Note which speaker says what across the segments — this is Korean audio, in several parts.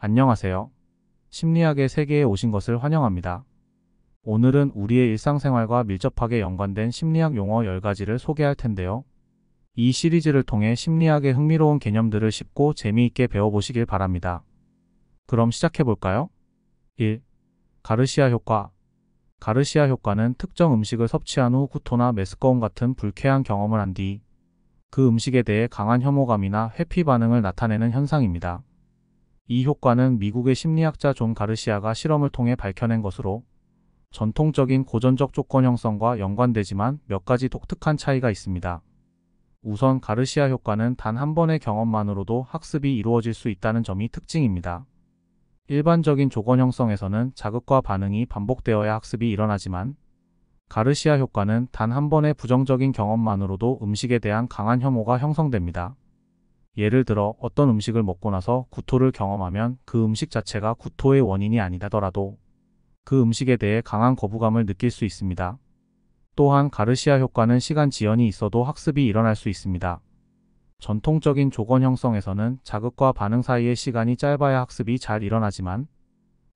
Speaker 1: 안녕하세요. 심리학의 세계에 오신 것을 환영합니다. 오늘은 우리의 일상생활과 밀접하게 연관된 심리학 용어 10가지를 소개할 텐데요. 이 시리즈를 통해 심리학의 흥미로운 개념들을 쉽고 재미있게 배워보시길 바랍니다. 그럼 시작해볼까요? 1. 가르시아 효과. 가르시아 효과는 특정 음식을 섭취한 후 구토나 메스꺼움 같은 불쾌한 경험을 한 뒤 그 음식에 대해 강한 혐오감이나 회피 반응을 나타내는 현상입니다. 이 효과는 미국의 심리학자 존 가르시아가 실험을 통해 밝혀낸 것으로 전통적인 고전적 조건 형성과 연관되지만 몇 가지 독특한 차이가 있습니다. 우선 가르시아 효과는 단 한 번의 경험만으로도 학습이 이루어질 수 있다는 점이 특징입니다. 일반적인 조건 형성에서는 자극과 반응이 반복되어야 학습이 일어나지만 가르시아 효과는 단 한 번의 부정적인 경험만으로도 음식에 대한 강한 혐오가 형성됩니다. 예를 들어 어떤 음식을 먹고 나서 구토를 경험하면 그 음식 자체가 구토의 원인이 아니더라도 그 음식에 대해 강한 거부감을 느낄 수 있습니다. 또한 가르시아 효과는 시간 지연이 있어도 학습이 일어날 수 있습니다. 전통적인 조건 형성에서는 자극과 반응 사이의 시간이 짧아야 학습이 잘 일어나지만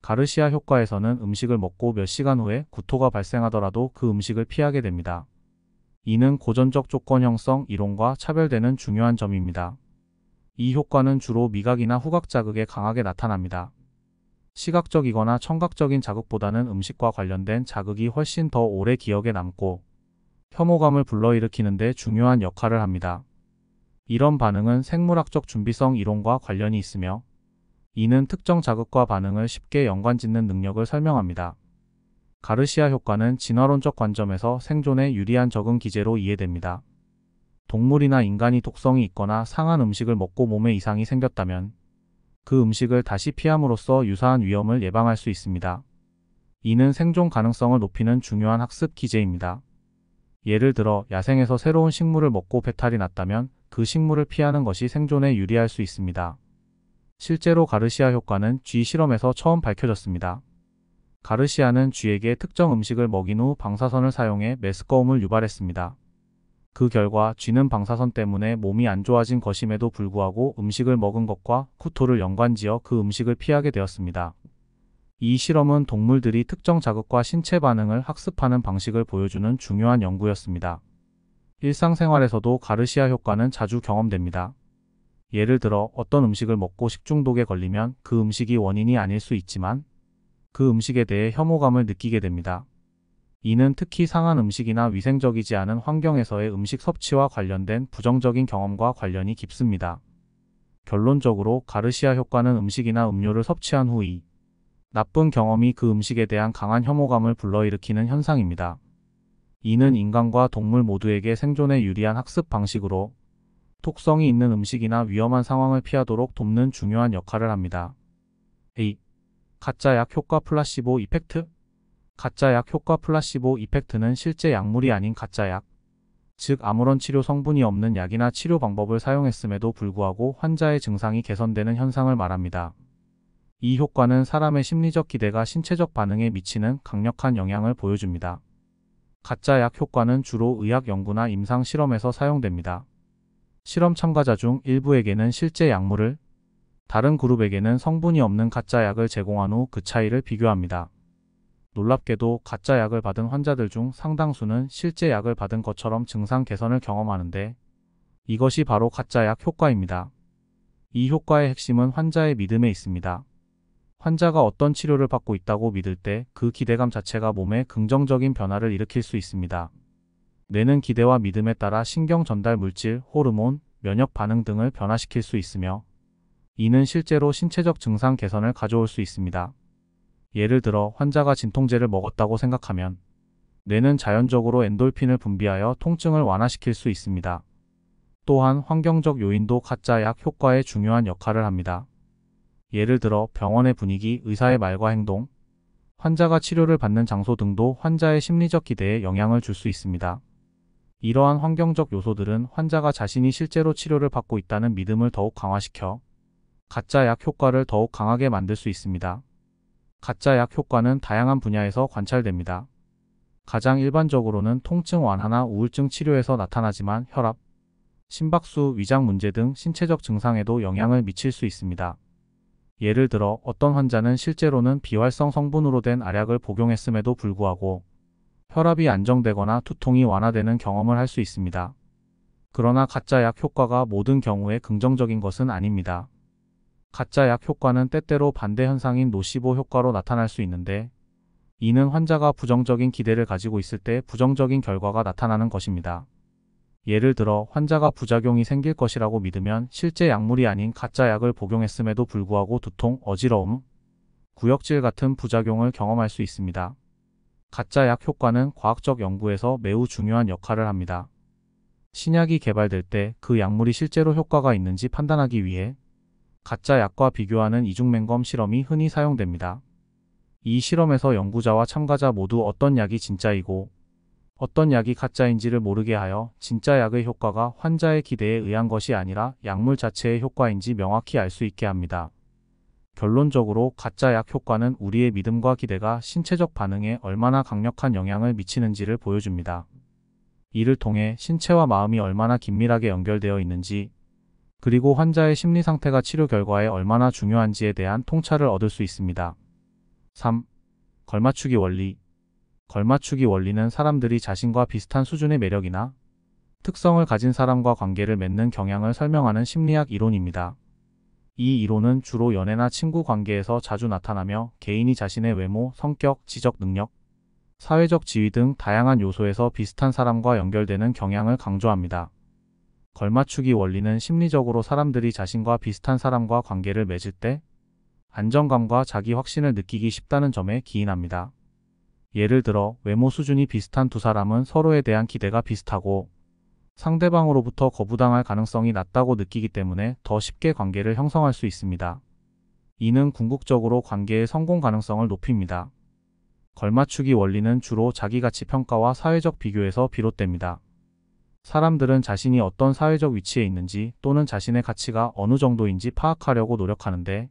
Speaker 1: 가르시아 효과에서는 음식을 먹고 몇 시간 후에 구토가 발생하더라도 그 음식을 피하게 됩니다. 이는 고전적 조건 형성 이론과 차별되는 중요한 점입니다. 이 효과는 주로 미각이나 후각 자극에 강하게 나타납니다. 시각적이거나 청각적인 자극보다는 음식과 관련된 자극이 훨씬 더 오래 기억에 남고 혐오감을 불러일으키는 데 중요한 역할을 합니다. 이런 반응은 생물학적 준비성 이론과 관련이 있으며 이는 특정 자극과 반응을 쉽게 연관짓는 능력을 설명합니다. 가르시아 효과는 진화론적 관점에서 생존에 유리한 적응 기제로 이해됩니다. 동물이나 인간이 독성이 있거나 상한 음식을 먹고 몸에 이상이 생겼다면 그 음식을 다시 피함으로써 유사한 위험을 예방할 수 있습니다. 이는 생존 가능성을 높이는 중요한 학습 기제입니다. 예를 들어 야생에서 새로운 식물을 먹고 배탈이 났다면 그 식물을 피하는 것이 생존에 유리할 수 있습니다. 실제로 가르시아 효과는 쥐 실험에서 처음 밝혀졌습니다. 가르시아는 쥐에게 특정 음식을 먹인 후 방사선을 사용해 메스꺼움을 유발했습니다. 그 결과 쥐는 방사선 때문에 몸이 안 좋아진 것임에도 불구하고 음식을 먹은 것과 구토를 연관지어 그 음식을 피하게 되었습니다. 이 실험은 동물들이 특정 자극과 신체 반응을 학습하는 방식을 보여주는 중요한 연구였습니다. 일상생활에서도 가르시아 효과는 자주 경험됩니다. 예를 들어 어떤 음식을 먹고 식중독에 걸리면 그 음식이 원인이 아닐 수 있지만 그 음식에 대해 혐오감을 느끼게 됩니다. 이는 특히 상한 음식이나 위생적이지 않은 환경에서의 음식 섭취와 관련된 부정적인 경험과 관련이 깊습니다. 결론적으로 가르시아 효과는 음식이나 음료를 섭취한 후 이 나쁜 경험이 그 음식에 대한 강한 혐오감을 불러일으키는 현상입니다. 이는 인간과 동물 모두에게 생존에 유리한 학습 방식으로 독성이 있는 음식이나 위험한 상황을 피하도록 돕는 중요한 역할을 합니다. A. 가짜 약 효과 플라시보 이펙트. 가짜 약 효과 플라시보 이펙트는 실제 약물이 아닌 가짜 약, 즉 아무런 치료 성분이 없는 약이나 치료 방법을 사용했음에도 불구하고 환자의 증상이 개선되는 현상을 말합니다. 이 효과는 사람의 심리적 기대가 신체적 반응에 미치는 강력한 영향을 보여줍니다. 가짜 약 효과는 주로 의학 연구나 임상 실험에서 사용됩니다. 실험 참가자 중 일부에게는 실제 약물을, 다른 그룹에게는 성분이 없는 가짜 약을 제공한 후 그 차이를 비교합니다. 놀랍게도 가짜 약을 받은 환자들 중 상당수는 실제 약을 받은 것처럼 증상 개선을 경험하는데 이것이 바로 가짜 약 효과입니다. 이 효과의 핵심은 환자의 믿음에 있습니다. 환자가 어떤 치료를 받고 있다고 믿을 때 그 기대감 자체가 몸에 긍정적인 변화를 일으킬 수 있습니다. 뇌는 기대와 믿음에 따라 신경 전달 물질, 호르몬, 면역 반응 등을 변화시킬 수 있으며 이는 실제로 신체적 증상 개선을 가져올 수 있습니다. 예를 들어 환자가 진통제를 먹었다고 생각하면 뇌는 자연적으로 엔돌핀을 분비하여 통증을 완화시킬 수 있습니다. 또한 환경적 요인도 가짜 약 효과에 중요한 역할을 합니다. 예를 들어 병원의 분위기, 의사의 말과 행동, 환자가 치료를 받는 장소 등도 환자의 심리적 기대에 영향을 줄 수 있습니다. 이러한 환경적 요소들은 환자가 자신이 실제로 치료를 받고 있다는 믿음을 더욱 강화시켜 가짜 약 효과를 더욱 강하게 만들 수 있습니다. 가짜 약 효과는 다양한 분야에서 관찰됩니다. 가장 일반적으로는 통증 완화나 우울증 치료에서 나타나지만 혈압, 심박수, 위장 문제 등 신체적 증상에도 영향을 미칠 수 있습니다. 예를 들어 어떤 환자는 실제로는 비활성 성분으로 된 알약을 복용했음에도 불구하고 혈압이 안정되거나 두통이 완화되는 경험을 할 수 있습니다. 그러나 가짜 약 효과가 모든 경우에 긍정적인 것은 아닙니다. 가짜 약 효과는 때때로 반대 현상인 노시보 효과로 나타날 수 있는데, 이는 환자가 부정적인 기대를 가지고 있을 때 부정적인 결과가 나타나는 것입니다. 예를 들어 환자가 부작용이 생길 것이라고 믿으면 실제 약물이 아닌 가짜 약을 복용했음에도 불구하고 두통, 어지러움, 구역질 같은 부작용을 경험할 수 있습니다. 가짜 약 효과는 과학적 연구에서 매우 중요한 역할을 합니다. 신약이 개발될 때 그 약물이 실제로 효과가 있는지 판단하기 위해 가짜 약과 비교하는 이중맹검 실험이 흔히 사용됩니다. 이 실험에서 연구자와 참가자 모두 어떤 약이 진짜이고 어떤 약이 가짜인지를 모르게 하여 진짜 약의 효과가 환자의 기대에 의한 것이 아니라 약물 자체의 효과인지 명확히 알 수 있게 합니다. 결론적으로 가짜 약 효과는 우리의 믿음과 기대가 신체적 반응에 얼마나 강력한 영향을 미치는지를 보여줍니다. 이를 통해 신체와 마음이 얼마나 긴밀하게 연결되어 있는지, 그리고 환자의 심리 상태가 치료 결과에 얼마나 중요한지에 대한 통찰을 얻을 수 있습니다. 3. 걸맞추기 원리. 걸맞추기 원리는 사람들이 자신과 비슷한 수준의 매력이나 특성을 가진 사람과 관계를 맺는 경향을 설명하는 심리학 이론입니다. 이 이론은 주로 연애나 친구 관계에서 자주 나타나며 개인이 자신의 외모, 성격, 지적 능력, 사회적 지위 등 다양한 요소에서 비슷한 사람과 연결되는 경향을 강조합니다. 걸맞추기 원리는 심리적으로 사람들이 자신과 비슷한 사람과 관계를 맺을 때 안정감과 자기 확신을 느끼기 쉽다는 점에 기인합니다. 예를 들어 외모 수준이 비슷한 두 사람은 서로에 대한 기대가 비슷하고 상대방으로부터 거부당할 가능성이 낮다고 느끼기 때문에 더 쉽게 관계를 형성할 수 있습니다. 이는 궁극적으로 관계의 성공 가능성을 높입니다. 걸맞추기 원리는 주로 자기가치 평가와 사회적 비교에서 비롯됩니다. 사람들은 자신이 어떤 사회적 위치에 있는지 또는 자신의 가치가 어느 정도인지 파악하려고 노력하는데,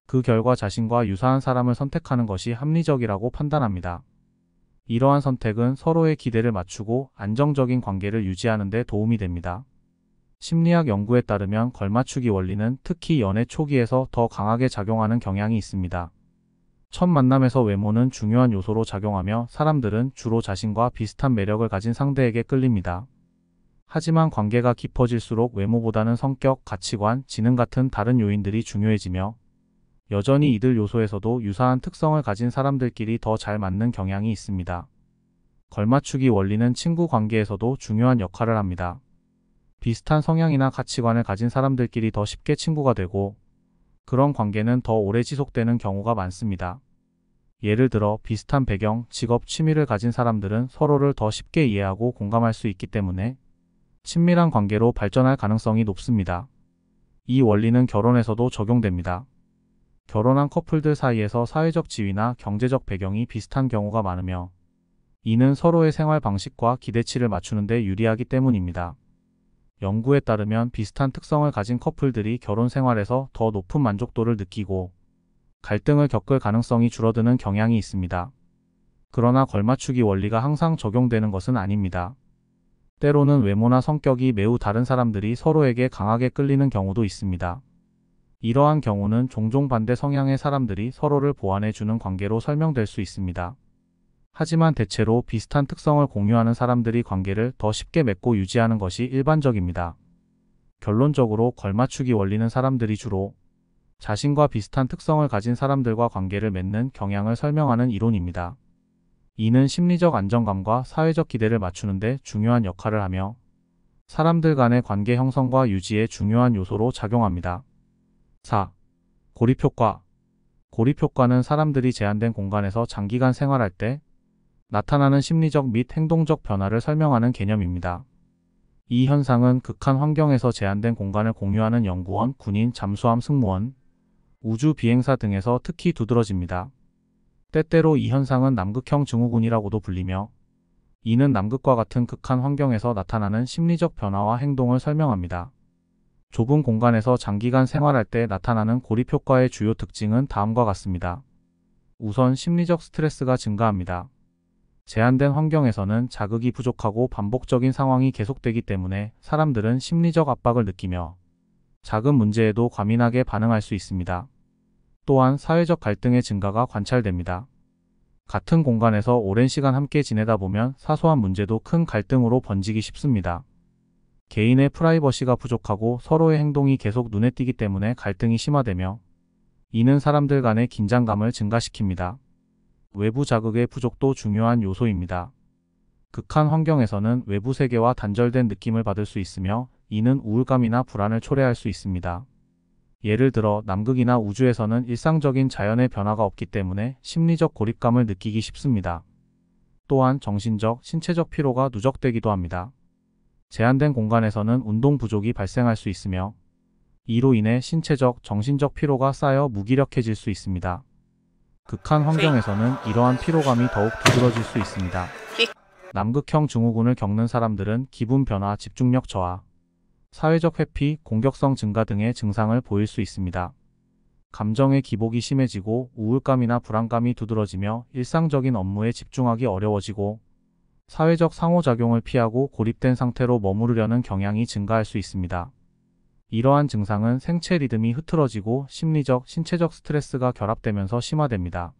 Speaker 1: 그 결과 자신과 유사한 사람을 선택하는 것이 합리적이라고 판단합니다. 이러한 선택은 서로의 기대를 맞추고 안정적인 관계를 유지하는 데 도움이 됩니다. 심리학 연구에 따르면 걸맞추기 원리는 특히 연애 초기에서 더 강하게 작용하는 경향이 있습니다. 첫 만남에서 외모는 중요한 요소로 작용하며 사람들은 주로 자신과 비슷한 매력을 가진 상대에게 끌립니다. 하지만 관계가 깊어질수록 외모보다는 성격, 가치관, 지능 같은 다른 요인들이 중요해지며 여전히 이들 요소에서도 유사한 특성을 가진 사람들끼리 더 잘 맞는 경향이 있습니다. 걸맞추기 원리는 친구 관계에서도 중요한 역할을 합니다. 비슷한 성향이나 가치관을 가진 사람들끼리 더 쉽게 친구가 되고 그런 관계는 더 오래 지속되는 경우가 많습니다. 예를 들어 비슷한 배경, 직업, 취미를 가진 사람들은 서로를 더 쉽게 이해하고 공감할 수 있기 때문에 친밀한 관계로 발전할 가능성이 높습니다. 이 원리는 결혼에서도 적용됩니다. 결혼한 커플들 사이에서 사회적 지위나 경제적 배경이 비슷한 경우가 많으며 이는 서로의 생활 방식과 기대치를 맞추는 데 유리하기 때문입니다. 연구에 따르면 비슷한 특성을 가진 커플들이 결혼 생활에서 더 높은 만족도를 느끼고 갈등을 겪을 가능성이 줄어드는 경향이 있습니다. 그러나 걸맞추기 원리가 항상 적용되는 것은 아닙니다. 때로는 외모나 성격이 매우 다른 사람들이 서로에게 강하게 끌리는 경우도 있습니다. 이러한 경우는 종종 반대 성향의 사람들이 서로를 보완해주는 관계로 설명될 수 있습니다. 하지만 대체로 비슷한 특성을 공유하는 사람들이 관계를 더 쉽게 맺고 유지하는 것이 일반적입니다. 결론적으로 걸맞추기 원리는 사람들이 주로 자신과 비슷한 특성을 가진 사람들과 관계를 맺는 경향을 설명하는 이론입니다. 이는 심리적 안정감과 사회적 기대를 맞추는 데 중요한 역할을 하며 사람들 간의 관계 형성과 유지에 중요한 요소로 작용합니다. 4. 고립효과. 고립효과는 사람들이 제한된 공간에서 장기간 생활할 때 나타나는 심리적 및 행동적 변화를 설명하는 개념입니다. 이 현상은 극한 환경에서 제한된 공간을 공유하는 연구원, 군인, 잠수함 승무원, 우주 비행사 등에서 특히 두드러집니다. 때때로 이 현상은 남극형 증후군이라고도 불리며 이는 남극과 같은 극한 환경에서 나타나는 심리적 변화와 행동을 설명합니다. 좁은 공간에서 장기간 생활할 때 나타나는 고립 효과의 주요 특징은 다음과 같습니다. 우선 심리적 스트레스가 증가합니다. 제한된 환경에서는 자극이 부족하고 반복적인 상황이 계속되기 때문에 사람들은 심리적 압박을 느끼며 작은 문제에도 과민하게 반응할 수 있습니다. 또한 사회적 갈등의 증가가 관찰됩니다. 같은 공간에서 오랜 시간 함께 지내다 보면 사소한 문제도 큰 갈등으로 번지기 쉽습니다. 개인의 프라이버시가 부족하고 서로의 행동이 계속 눈에 띄기 때문에 갈등이 심화되며 이는 사람들 간의 긴장감을 증가시킵니다. 외부 자극의 부족도 중요한 요소입니다. 극한 환경에서는 외부 세계와 단절된 느낌을 받을 수 있으며 이는 우울감이나 불안을 초래할 수 있습니다. 예를 들어 남극이나 우주에서는 일상적인 자연의 변화가 없기 때문에 심리적 고립감을 느끼기 쉽습니다. 또한 정신적, 신체적 피로가 누적되기도 합니다. 제한된 공간에서는 운동 부족이 발생할 수 있으며 이로 인해 신체적, 정신적 피로가 쌓여 무기력해질 수 있습니다. 극한 환경에서는 이러한 피로감이 더욱 두드러질 수 있습니다. 남극형 증후군을 겪는 사람들은 기분 변화, 집중력 저하, 사회적 회피, 공격성 증가 등의 증상을 보일 수 있습니다. 감정의 기복이 심해지고 우울감이나 불안감이 두드러지며 일상적인 업무에 집중하기 어려워지고 사회적 상호작용을 피하고 고립된 상태로 머무르려는 경향이 증가할 수 있습니다. 이러한 증상은 생체 리듬이 흐트러지고 심리적, 신체적 스트레스가 결합되면서 심화됩니다.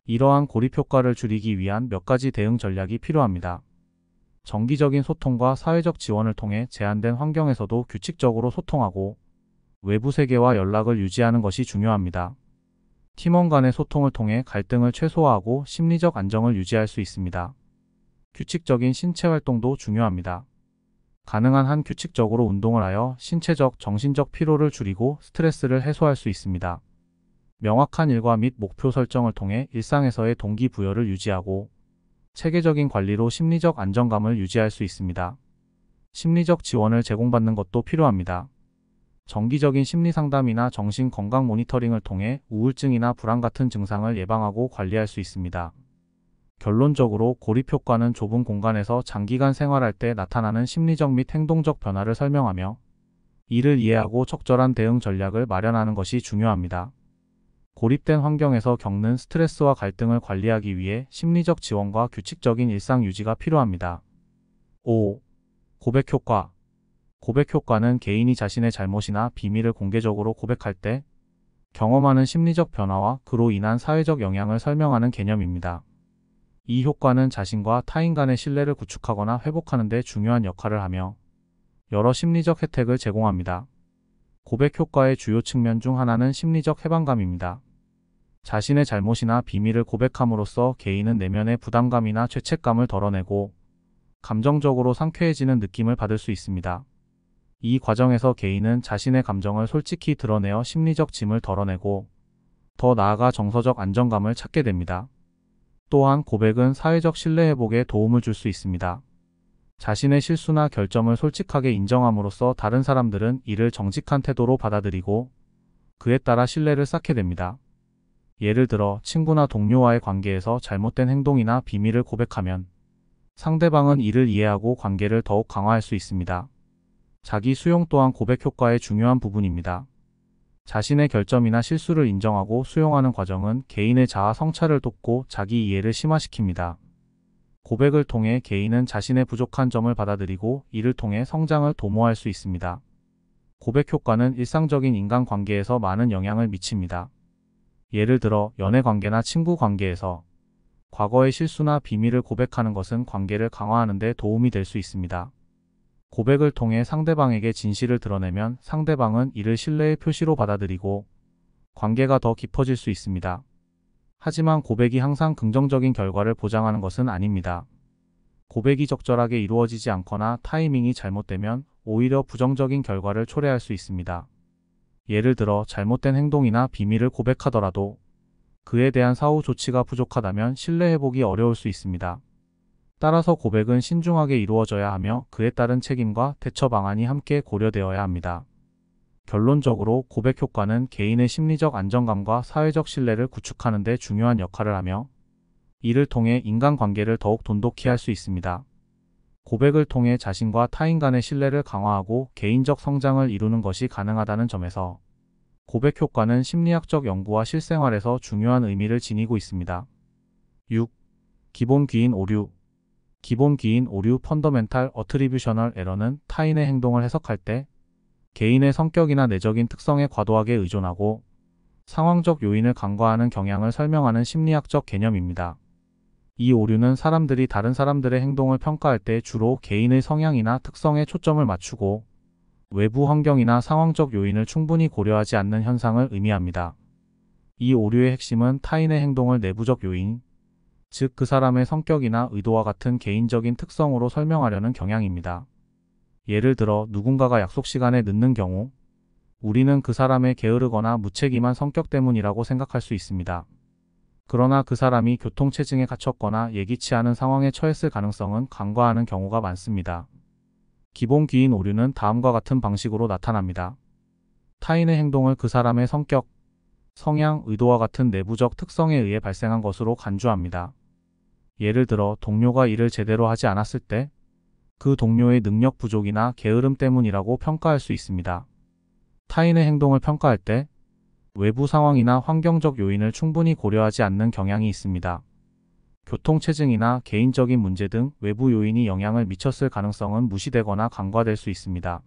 Speaker 1: 이러한 고립 효과를 줄이기 위한 몇 가지 대응 전략이 필요합니다. 정기적인 소통과 사회적 지원을 통해 제한된 환경에서도 규칙적으로 소통하고 외부 세계와 연락을 유지하는 것이 중요합니다. 팀원 간의 소통을 통해 갈등을 최소화하고 심리적 안정을 유지할 수 있습니다. 규칙적인 신체 활동도 중요합니다. 가능한 한 규칙적으로 운동을 하여 신체적, 정신적 피로를 줄이고 스트레스를 해소할 수 있습니다. 명확한 일과 및 목표 설정을 통해 일상에서의 동기부여를 유지하고 체계적인 관리로 심리적 안정감을 유지할 수 있습니다. 심리적 지원을 제공받는 것도 필요합니다. 정기적인 심리 상담이나 정신 건강 모니터링을 통해 우울증이나 불안 같은 증상을 예방하고 관리할 수 있습니다. 결론적으로 고립 효과는 좁은 공간에서 장기간 생활할 때 나타나는 심리적 및 행동적 변화를 설명하며 이를 이해하고 적절한 대응 전략을 마련하는 것이 중요합니다. 고립된 환경에서 겪는 스트레스와 갈등을 관리하기 위해 심리적 지원과 규칙적인 일상 유지가 필요합니다. 5. 고백 효과. 고백 효과는 개인이 자신의 잘못이나 비밀을 공개적으로 고백할 때 경험하는 심리적 변화와 그로 인한 사회적 영향을 설명하는 개념입니다. 이 효과는 자신과 타인 간의 신뢰를 구축하거나 회복하는 데 중요한 역할을 하며 여러 심리적 혜택을 제공합니다. 고백 효과의 주요 측면 중 하나는 심리적 해방감입니다. 자신의 잘못이나 비밀을 고백함으로써 개인은 내면의 부담감이나 죄책감을 덜어내고 감정적으로 상쾌해지는 느낌을 받을 수 있습니다. 이 과정에서 개인은 자신의 감정을 솔직히 드러내어 심리적 짐을 덜어내고 더 나아가 정서적 안정감을 찾게 됩니다. 또한 고백은 사회적 신뢰 회복에 도움을 줄 수 있습니다. 자신의 실수나 결점을 솔직하게 인정함으로써 다른 사람들은 이를 정직한 태도로 받아들이고 그에 따라 신뢰를 쌓게 됩니다. 예를 들어 친구나 동료와의 관계에서 잘못된 행동이나 비밀을 고백하면 상대방은 이를 이해하고 관계를 더욱 강화할 수 있습니다. 자기 수용 또한 고백 효과의 중요한 부분입니다. 자신의 결점이나 실수를 인정하고 수용하는 과정은 개인의 자아 성찰을 돕고 자기 이해를 심화시킵니다. 고백을 통해 개인은 자신의 부족한 점을 받아들이고 이를 통해 성장을 도모할 수 있습니다. 고백 효과는 일상적인 인간관계에서 많은 영향을 미칩니다. 예를 들어 연애 관계나 친구 관계에서 과거의 실수나 비밀을 고백하는 것은 관계를 강화하는 데 도움이 될 수 있습니다. 고백을 통해 상대방에게 진실을 드러내면 상대방은 이를 신뢰의 표시로 받아들이고 관계가 더 깊어질 수 있습니다. 하지만 고백이 항상 긍정적인 결과를 보장하는 것은 아닙니다. 고백이 적절하게 이루어지지 않거나 타이밍이 잘못되면 오히려 부정적인 결과를 초래할 수 있습니다. 예를 들어 잘못된 행동이나 비밀을 고백하더라도 그에 대한 사후 조치가 부족하다면 신뢰 회복이 어려울 수 있습니다. 따라서 고백은 신중하게 이루어져야 하며 그에 따른 책임과 대처 방안이 함께 고려되어야 합니다. 결론적으로 고백 효과는 개인의 심리적 안정감과 사회적 신뢰를 구축하는 데 중요한 역할을 하며 이를 통해 인간관계를 더욱 돈독히 할 수 있습니다. 고백을 통해 자신과 타인 간의 신뢰를 강화하고 개인적 성장을 이루는 것이 가능하다는 점에서 고백 효과는 심리학적 연구와 실생활에서 중요한 의미를 지니고 있습니다. 6. 기본 귀인 오류. 기본 귀인 오류 펀더멘탈 어트리뷰셔널 에러는 타인의 행동을 해석할 때 개인의 성격이나 내적인 특성에 과도하게 의존하고 상황적 요인을 간과하는 경향을 설명하는 심리학적 개념입니다. 이 오류는 사람들이 다른 사람들의 행동을 평가할 때 주로 개인의 성향이나 특성에 초점을 맞추고 외부 환경이나 상황적 요인을 충분히 고려하지 않는 현상을 의미합니다. 이 오류의 핵심은 타인의 행동을 내부적 요인, 즉 그 사람의 성격이나 의도와 같은 개인적인 특성으로 설명하려는 경향입니다. 예를 들어 누군가가 약속 시간에 늦는 경우, 우리는 그 사람의 게으르거나 무책임한 성격 때문이라고 생각할 수 있습니다. 그러나 그 사람이 교통체증에 갇혔거나 예기치 않은 상황에 처했을 가능성은 간과하는 경우가 많습니다. 기본 귀인 오류는 다음과 같은 방식으로 나타납니다. 타인의 행동을 그 사람의 성격, 성향, 의도와 같은 내부적 특성에 의해 발생한 것으로 간주합니다. 예를 들어 동료가 일을 제대로 하지 않았을 때 그 동료의 능력 부족이나 게으름 때문이라고 평가할 수 있습니다. 타인의 행동을 평가할 때 외부 상황이나 환경적 요인을 충분히 고려하지 않는 경향이 있습니다. 교통체증이나 개인적인 문제 등 외부 요인이 영향을 미쳤을 가능성은 무시되거나 간과될 수 있습니다.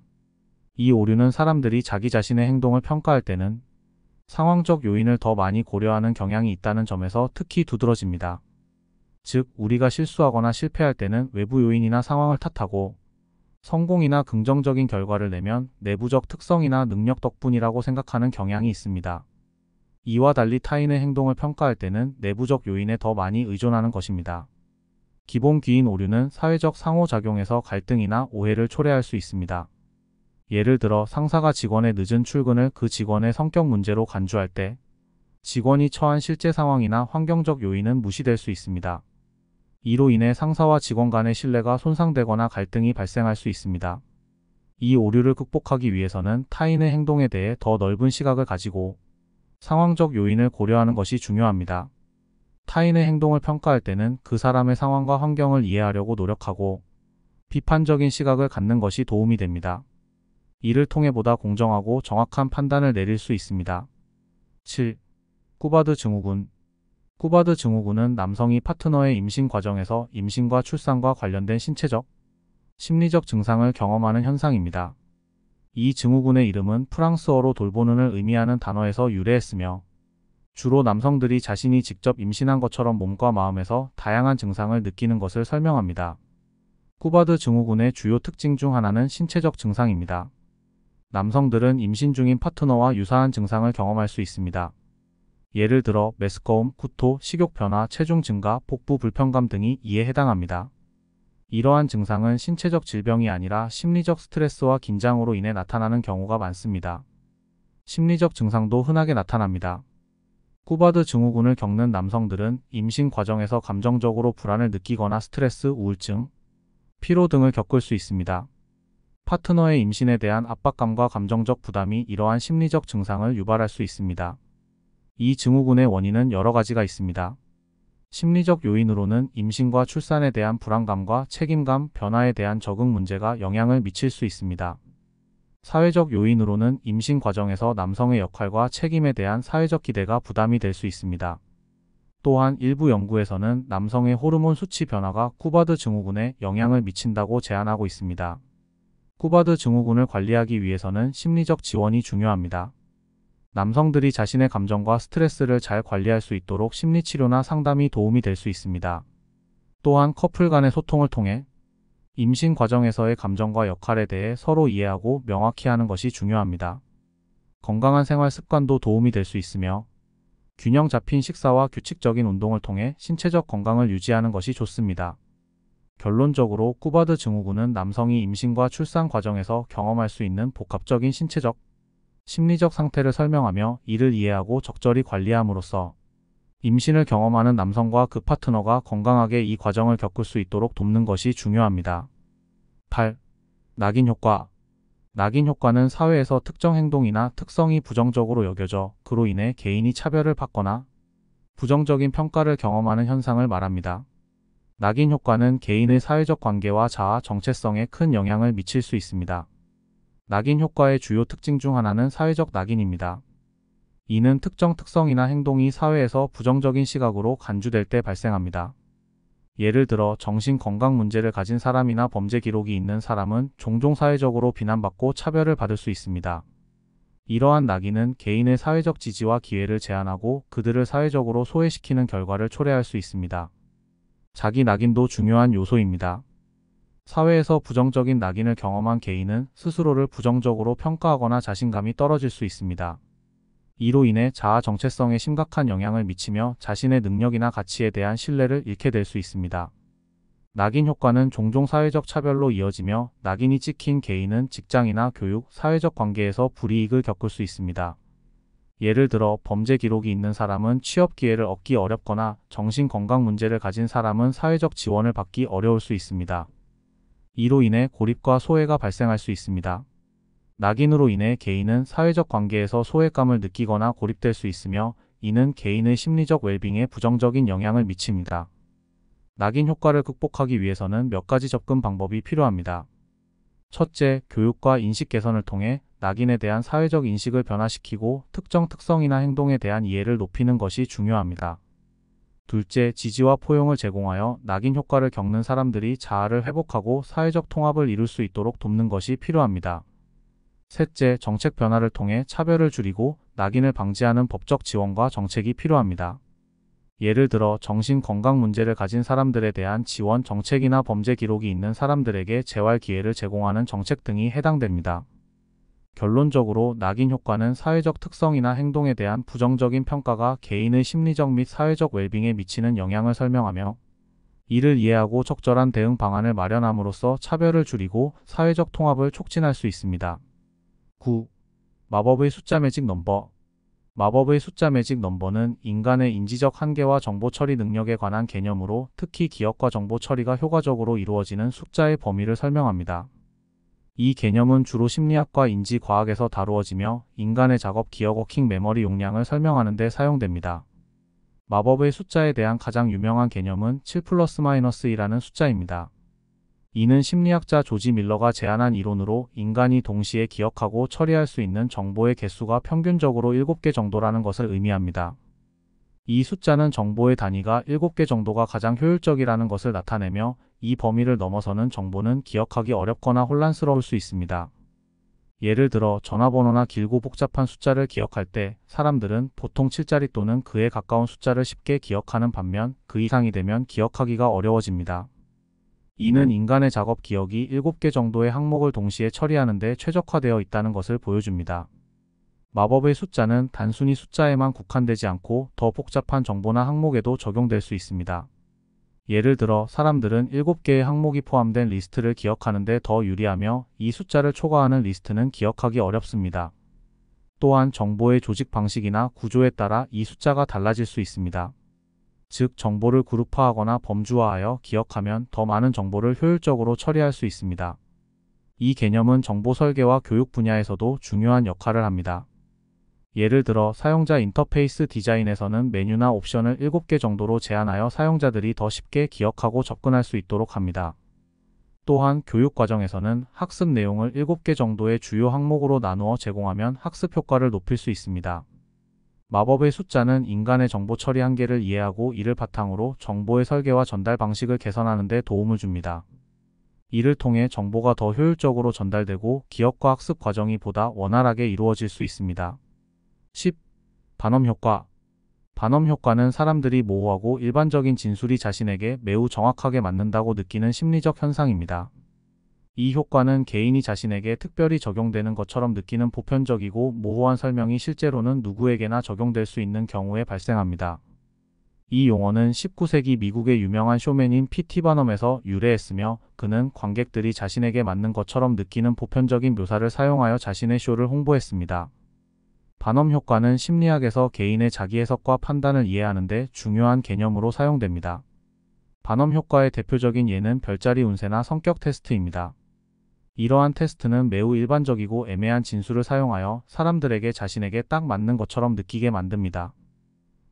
Speaker 1: 이 오류는 사람들이 자기 자신의 행동을 평가할 때는 상황적 요인을 더 많이 고려하는 경향이 있다는 점에서 특히 두드러집니다. 즉, 우리가 실수하거나 실패할 때는 외부 요인이나 상황을 탓하고 성공이나 긍정적인 결과를 내면 내부적 특성이나 능력 덕분이라고 생각하는 경향이 있습니다. 이와 달리 타인의 행동을 평가할 때는 내부적 요인에 더 많이 의존하는 것입니다. 기본 귀인 오류는 사회적 상호작용에서 갈등이나 오해를 초래할 수 있습니다. 예를 들어 상사가 직원의 늦은 출근을 그 직원의 성격 문제로 간주할 때 직원이 처한 실제 상황이나 환경적 요인은 무시될 수 있습니다. 이로 인해 상사와 직원 간의 신뢰가 손상되거나 갈등이 발생할 수 있습니다. 이 오류를 극복하기 위해서는 타인의 행동에 대해 더 넓은 시각을 가지고 상황적 요인을 고려하는 것이 중요합니다. 타인의 행동을 평가할 때는 그 사람의 상황과 환경을 이해하려고 노력하고 비판적인 시각을 갖는 것이 도움이 됩니다. 이를 통해 보다 공정하고 정확한 판단을 내릴 수 있습니다. 7. 쿠바드 증후군. 쿠바드 증후군은 남성이 파트너의 임신 과정에서 임신과 출산과 관련된 신체적, 심리적 증상을 경험하는 현상입니다. 이 증후군의 이름은 프랑스어로 돌보는을 의미하는 단어에서 유래했으며 주로 남성들이 자신이 직접 임신한 것처럼 몸과 마음에서 다양한 증상을 느끼는 것을 설명합니다. 쿠바드 증후군의 주요 특징 중 하나는 신체적 증상입니다. 남성들은 임신 중인 파트너와 유사한 증상을 경험할 수 있습니다. 예를 들어 메스꺼움, 구토, 식욕 변화, 체중 증가, 복부 불편감 등이 이에 해당합니다. 이러한 증상은 신체적 질병이 아니라 심리적 스트레스와 긴장으로 인해 나타나는 경우가 많습니다. 심리적 증상도 흔하게 나타납니다. 쿠바드 증후군을 겪는 남성들은 임신 과정에서 감정적으로 불안을 느끼거나 스트레스, 우울증, 피로 등을 겪을 수 있습니다. 파트너의 임신에 대한 압박감과 감정적 부담이 이러한 심리적 증상을 유발할 수 있습니다. 이 증후군의 원인은 여러 가지가 있습니다. 심리적 요인으로는 임신과 출산에 대한 불안감과 책임감, 변화에 대한 적응 문제가 영향을 미칠 수 있습니다. 사회적 요인으로는 임신 과정에서 남성의 역할과 책임에 대한 사회적 기대가 부담이 될 수 있습니다. 또한 일부 연구에서는 남성의 호르몬 수치 변화가 쿠바드 증후군에 영향을 미친다고 제안하고 있습니다. 쿠바드 증후군을 관리하기 위해서는 심리적 지원이 중요합니다. 남성들이 자신의 감정과 스트레스를 잘 관리할 수 있도록 심리치료나 상담이 도움이 될 수 있습니다. 또한 커플 간의 소통을 통해 임신 과정에서의 감정과 역할에 대해 서로 이해하고 명확히 하는 것이 중요합니다. 건강한 생활 습관도 도움이 될 수 있으며 균형 잡힌 식사와 규칙적인 운동을 통해 신체적 건강을 유지하는 것이 좋습니다. 결론적으로 쿠바드 증후군은 남성이 임신과 출산 과정에서 경험할 수 있는 복합적인 신체적, 심리적 상태를 설명하며 이를 이해하고 적절히 관리함으로써 임신을 경험하는 남성과 그 파트너가 건강하게 이 과정을 겪을 수 있도록 돕는 것이 중요합니다. 8. 낙인 효과. 낙인 효과는 사회에서 특정 행동이나 특성이 부정적으로 여겨져 그로 인해 개인이 차별을 받거나 부정적인 평가를 경험하는 현상을 말합니다. 낙인 효과는 개인의 사회적 관계와 자아 정체성에 큰 영향을 미칠 수 있습니다. 낙인 효과의 주요 특징 중 하나는 사회적 낙인입니다. 이는 특정 특성이나 행동이 사회에서 부정적인 시각으로 간주될 때 발생합니다. 예를 들어 정신건강 문제를 가진 사람이나 범죄 기록이 있는 사람은 종종 사회적으로 비난받고 차별을 받을 수 있습니다. 이러한 낙인은 개인의 사회적 지지와 기회를 제한하고 그들을 사회적으로 소외시키는 결과를 초래할 수 있습니다. 자기 낙인도 중요한 요소입니다. 사회에서 부정적인 낙인을 경험한 개인은 스스로를 부정적으로 평가하거나 자신감이 떨어질 수 있습니다. 이로 인해 자아 정체성에 심각한 영향을 미치며 자신의 능력이나 가치에 대한 신뢰를 잃게 될 수 있습니다. 낙인 효과는 종종 사회적 차별로 이어지며 낙인이 찍힌 개인은 직장이나 교육, 사회적 관계에서 불이익을 겪을 수 있습니다. 예를 들어 범죄 기록이 있는 사람은 취업 기회를 얻기 어렵거나 정신건강 문제를 가진 사람은 사회적 지원을 받기 어려울 수 있습니다. 이로 인해 고립과 소외가 발생할 수 있습니다. 낙인으로 인해 개인은 사회적 관계에서 소외감을 느끼거나 고립될 수 있으며 이는 개인의 심리적 웰빙에 부정적인 영향을 미칩니다. 낙인 효과를 극복하기 위해서는 몇 가지 접근 방법이 필요합니다. 첫째, 교육과 인식 개선을 통해 낙인에 대한 사회적 인식을 변화시키고 특정 특성이나 행동에 대한 이해를 높이는 것이 중요합니다. 둘째, 지지와 포용을 제공하여 낙인 효과를 겪는 사람들이 자아를 회복하고 사회적 통합을 이룰 수 있도록 돕는 것이 필요합니다. 셋째, 정책 변화를 통해 차별을 줄이고 낙인을 방지하는 법적 지원과 정책이 필요합니다. 예를 들어 정신건강 문제를 가진 사람들에 대한 지원 정책이나 범죄 기록이 있는 사람들에게 재활 기회를 제공하는 정책 등이 해당됩니다. 결론적으로 낙인 효과는 사회적 특성이나 행동에 대한 부정적인 평가가 개인의 심리적 및 사회적 웰빙에 미치는 영향을 설명하며 이를 이해하고 적절한 대응 방안을 마련함으로써 차별을 줄이고 사회적 통합을 촉진할 수 있습니다. 9. 마법의 숫자 매직 넘버. 마법의 숫자 매직 넘버는 인간의 인지적 한계와 정보 처리 능력에 관한 개념으로 특히 기억과 정보 처리가 효과적으로 이루어지는 숫자의 범위를 설명합니다. 이 개념은 주로 심리학과 인지과학에서 다루어지며 인간의 작업 기억 워킹 메모리 용량을 설명하는 데 사용됩니다. 마법의 숫자에 대한 가장 유명한 개념은 7+-1이라는 숫자입니다. 이는 심리학자 조지 밀러가 제안한 이론으로 인간이 동시에 기억하고 처리할 수 있는 정보의 개수가 평균적으로 7개 정도라는 것을 의미합니다. 이 숫자는 정보의 단위가 7개 정도가 가장 효율적이라는 것을 나타내며 이 범위를 넘어서는 정보는 기억하기 어렵거나 혼란스러울 수 있습니다. 예를 들어 전화번호나 길고 복잡한 숫자를 기억할 때 사람들은 보통 7자리 또는 그에 가까운 숫자를 쉽게 기억하는 반면 그 이상이 되면 기억하기가 어려워집니다. 이는 인간의 작업 기억이 7개 정도의 항목을 동시에 처리하는 데 최적화되어 있다는 것을 보여줍니다. 마법의 숫자는 단순히 숫자에만 국한되지 않고 더 복잡한 정보나 항목에도 적용될 수 있습니다. 예를 들어 사람들은 7개의 항목이 포함된 리스트를 기억하는 데 더 유리하며 이 숫자를 초과하는 리스트는 기억하기 어렵습니다. 또한 정보의 조직 방식이나 구조에 따라 이 숫자가 달라질 수 있습니다. 즉 정보를 그룹화하거나 범주화하여 기억하면 더 많은 정보를 효율적으로 처리할 수 있습니다. 이 개념은 정보 설계와 교육 분야에서도 중요한 역할을 합니다. 예를 들어 사용자 인터페이스 디자인에서는 메뉴나 옵션을 7개 정도로 제한하여 사용자들이 더 쉽게 기억하고 접근할 수 있도록 합니다. 또한 교육 과정에서는 학습 내용을 7개 정도의 주요 항목으로 나누어 제공하면 학습 효과를 높일 수 있습니다. 마법의 숫자는 인간의 정보 처리 한계를 이해하고 이를 바탕으로 정보의 설계와 전달 방식을 개선하는 데 도움을 줍니다. 이를 통해 정보가 더 효율적으로 전달되고 기억과 학습 과정이 보다 원활하게 이루어질 수 있습니다. 10. 반엄 효과. 반엄 효과는 사람들이 모호하고 일반적인 진술이 자신에게 매우 정확하게 맞는다고 느끼는 심리적 현상입니다. 이 효과는 개인이 자신에게 특별히 적용되는 것처럼 느끼는 보편적이고 모호한 설명이 실제로는 누구에게나 적용될 수 있는 경우에 발생합니다. 이 용어는 19세기 미국의 유명한 쇼맨인 P.T. 바넘에서 유래했으며 그는 관객들이 자신에게 맞는 것처럼 느끼는 보편적인 묘사를 사용하여 자신의 쇼를 홍보했습니다. 반엄 효과는 심리학에서 개인의 자기 해석과 판단을 이해하는 데 중요한 개념으로 사용됩니다. 반엄 효과의 대표적인 예는 별자리 운세나 성격 테스트입니다. 이러한 테스트는 매우 일반적이고 애매한 진술을 사용하여 사람들에게 자신에게 딱 맞는 것처럼 느끼게 만듭니다.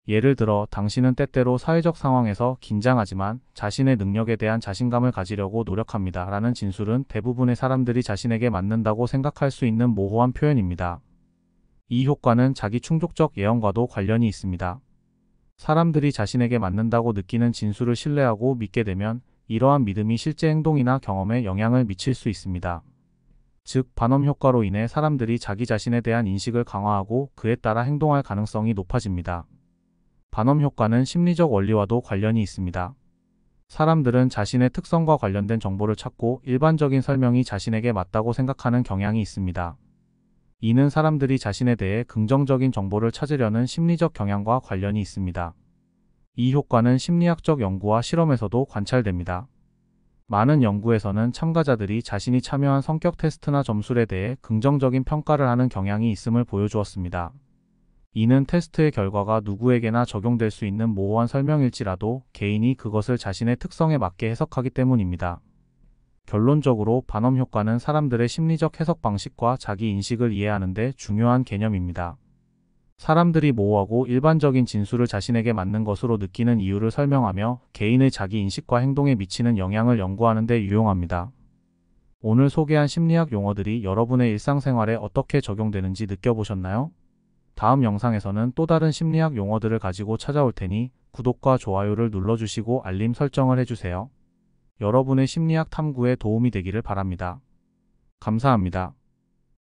Speaker 1: 예를 들어 당신은 때때로 사회적 상황에서 긴장하지만 자신의 능력에 대한 자신감을 가지려고 노력합니다. 라는 진술은 대부분의 사람들이 자신에게 맞는다고 생각할 수 있는 모호한 표현입니다. 이 효과는 자기 충족적 예언과도 관련이 있습니다. 사람들이 자신에게 맞는다고 느끼는 진술을 신뢰하고 믿게 되면 이러한 믿음이 실제 행동이나 경험에 영향을 미칠 수 있습니다. 즉, 반엄 효과로 인해 사람들이 자기 자신에 대한 인식을 강화하고 그에 따라 행동할 가능성이 높아집니다. 반엄 효과는 심리적 원리와도 관련이 있습니다. 사람들은 자신의 특성과 관련된 정보를 찾고 일반적인 설명이 자신에게 맞다고 생각하는 경향이 있습니다. 이는 사람들이 자신에 대해 긍정적인 정보를 찾으려는 심리적 경향과 관련이 있습니다. 이 효과는 심리학적 연구와 실험에서도 관찰됩니다. 많은 연구에서는 참가자들이 자신이 참여한 성격 테스트나 점술에 대해 긍정적인 평가를 하는 경향이 있음을 보여주었습니다. 이는 테스트의 결과가 누구에게나 적용될 수 있는 모호한 설명일지라도 개인이 그것을 자신의 특성에 맞게 해석하기 때문입니다. 결론적으로 반엄 효과는 사람들의 심리적 해석 방식과 자기 인식을 이해하는 데 중요한 개념입니다. 사람들이 모호하고 일반적인 진술을 자신에게 맞는 것으로 느끼는 이유를 설명하며 개인의 자기 인식과 행동에 미치는 영향을 연구하는 데 유용합니다. 오늘 소개한 심리학 용어들이 여러분의 일상생활에 어떻게 적용되는지 느껴보셨나요? 다음 영상에서는 또 다른 심리학 용어들을 가지고 찾아올 테니 구독과 좋아요를 눌러주시고 알림 설정을 해주세요. 여러분의 심리학 탐구에 도움이 되기를 바랍니다. 감사합니다.